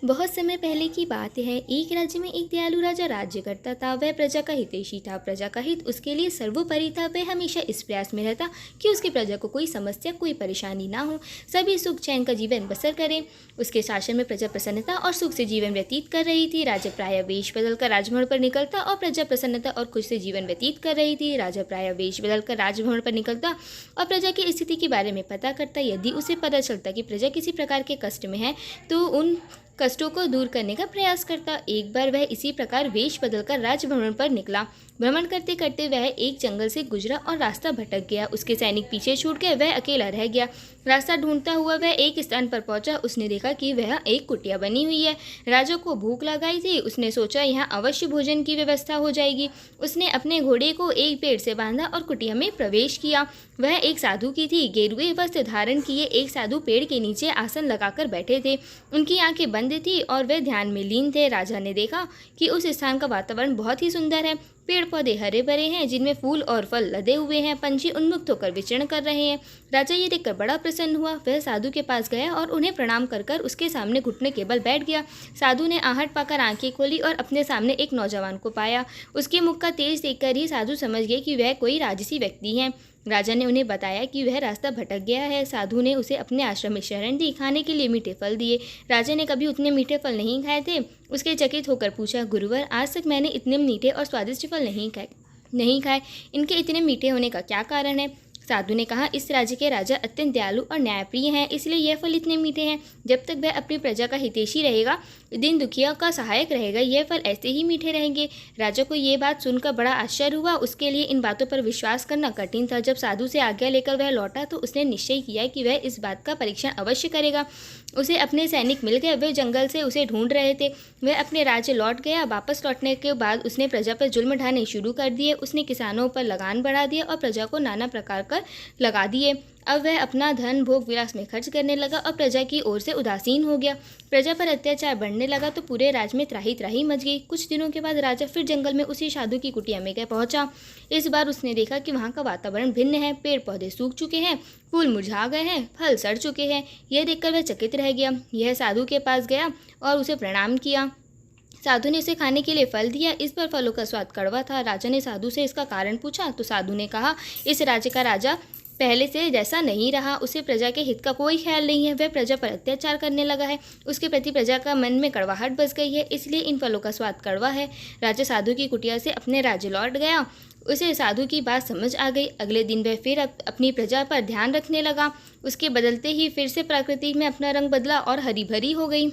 बहुत समय पहले की बात है। एक राज्य में एक दयालु राजा राज्य करता था। वह प्रजा का हितैषी था। प्रजा का हित उसके लिए सर्वोपरि था। वह हमेशा इस प्रयास में रहता कि उसकी प्रजा को कोई समस्या, कोई परेशानी ना हो, सभी सुख चैन का जीवन बसर करें। उसके शासन में प्रजा प्रसन्नता और सुख से जीवन व्यतीत कर रही थी। राजा प्रायः वेश बदलकर राजभवन पर निकलता और प्रजा प्रसन्नता और खुश से जीवन व्यतीत कर रही थी। राजा प्रायः वेश बदलकर राजभवन पर निकलता और प्रजा की स्थिति के बारे में पता करता। यदि उसे पता चलता कि प्रजा किसी प्रकार के कष्ट में है तो उन कष्टों को दूर करने का प्रयास करता। एक बार वह इसी प्रकार वेश बदलकर राजभवन पर निकला। भ्रमण करते करते वह एक जंगल से गुजरा और रास्ता भटक गया। उसके सैनिक पीछे छूट गए। वह अकेला रह गया। रास्ता ढूंढता हुआ वह एक स्थान पर पहुंचा। उसने देखा कि वह एक कुटिया बनी हुई है। राजा को भूख लगाई थी। उसने सोचा यहाँ अवश्य भोजन की व्यवस्था हो जाएगी। उसने अपने घोड़े को एक पेड़ से बांधा और कुटिया में प्रवेश किया। वह एक साधु की थी। गेरुए वस्त्र धारण किए एक साधु पेड़ के नीचे आसन लगाकर बैठे थे। उनकी आंखें बंद थी और वे ध्यान में लीन थे। राजा ने देखा कि उस स्थान का वातावरण बहुत ही सुंदर है। पेड़ पौधे हरे भरे हैं जिनमें फूल और फल लदे हुए हैं। पंछी उन्मुक्त होकर विचरण कर रहे हैं। राजा ये देखकर बड़ा प्रसन्न हुआ। वह साधु के पास गया और उन्हें प्रणाम कर कर उसके सामने घुटने के बल बैठ गया। साधु ने आहट पाकर आंखें खोली और अपने सामने एक नौजवान को पाया। उसके मुख का तेज देखकर ही साधु समझ गए कि वह कोई राजसी व्यक्ति है। राजा ने उन्हें बताया कि वह रास्ता भटक गया है। साधु ने उसे अपने आश्रम में शरण दी। खाने के लिए मीठे फल दिए। राजा ने कभी उतने मीठे फल नहीं खाए थे। उसके चकित होकर पूछा, गुरुवर, आज तक मैंने इतने मीठे और स्वादिष्ट फल नहीं खाए। इनके इतने मीठे होने का क्या कारण है? साधु ने कहा, इस राज्य के राजा अत्यंत दयालु और न्यायप्रिय हैं, इसलिए यह फल इतने मीठे हैं। जब तक वह अपनी प्रजा का हितैषी रहेगा, दिन दुखिया का सहायक रहेगा, यह फल ऐसे ही मीठे रहेंगे। राजा को ये बात सुनकर बड़ा आश्चर्य हुआ। उसके लिए इन बातों पर विश्वास करना कठिन था। जब साधु से आज्ञा लेकर वह लौटा तो उसने निश्चय किया कि वह इस बात का परीक्षण अवश्य करेगा। उसे अपने सैनिक मिल गए। वे जंगल से उसे ढूंढ रहे थे। वह अपने राज्य लौट गया। वापस लौटने के बाद उसने प्रजा पर जुल्म ढाने शुरू कर दिए। उसने किसानों पर लगान बढ़ा दिया और प्रजा को नाना प्रकार कर लगा दिए। अब वह अपना धन भोग विलास में खर्च करने लगा और प्रजा की ओर से उदासीन हो गया। प्रजा पर अत्याचार बढ़ने लगा तो पूरे राज्य में त्राही त्राही मच गई। कुछ दिनों के बाद राजा फिर जंगल में उसी साधु की कुटिया में गए पहुंचा। इस बार उसने देखा कि वहाँ का वातावरण भिन्न है। पेड़ पौधे सूख चुके हैं, फूल मुरझा गए हैं, फल सड़ चुके हैं। यह देखकर वह चकित रह गया। यह साधु के पास गया और उसे प्रणाम किया। साधु ने उसे खाने के लिए फल दिया। इस पर फलों का स्वाद कड़वा था। राजा ने साधु से इसका कारण पूछा तो साधु ने कहा, इस राज्य का राजा पहले से जैसा नहीं रहा। उसे प्रजा के हित का कोई ख्याल नहीं है। वह प्रजा पर अत्याचार करने लगा है। उसके प्रति प्रजा का मन में कड़वाहट बस गई है, इसलिए इन फलों का स्वाद कड़वा है। राजा साधु की कुटिया से अपने राज्य लौट गया। उसे साधु की बात समझ आ गई। अगले दिन वह फिर अपनी प्रजा पर ध्यान रखने लगा। उसके बदलते ही फिर से प्रकृति में अपना रंग बदला और हरी भरी हो गई।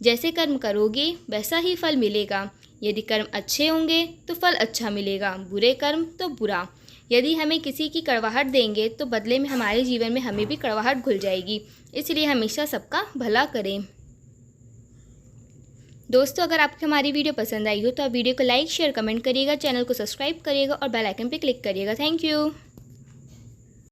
जैसे कर्म करोगे वैसा ही फल मिलेगा। यदि कर्म अच्छे होंगे तो फल अच्छा मिलेगा, बुरे कर्म तो बुरा। यदि हमें किसी की कड़वाहट देंगे तो बदले में हमारे जीवन में हमें भी कड़वाहट घुल जाएगी। इसलिए हमेशा सबका भला करें। दोस्तों, अगर आपको हमारी वीडियो पसंद आई हो तो आप वीडियो को लाइक, शेयर, कमेंट करिएगा, चैनल को सब्सक्राइब करिएगा और बेल आइकन पर क्लिक करिएगा। Thank you.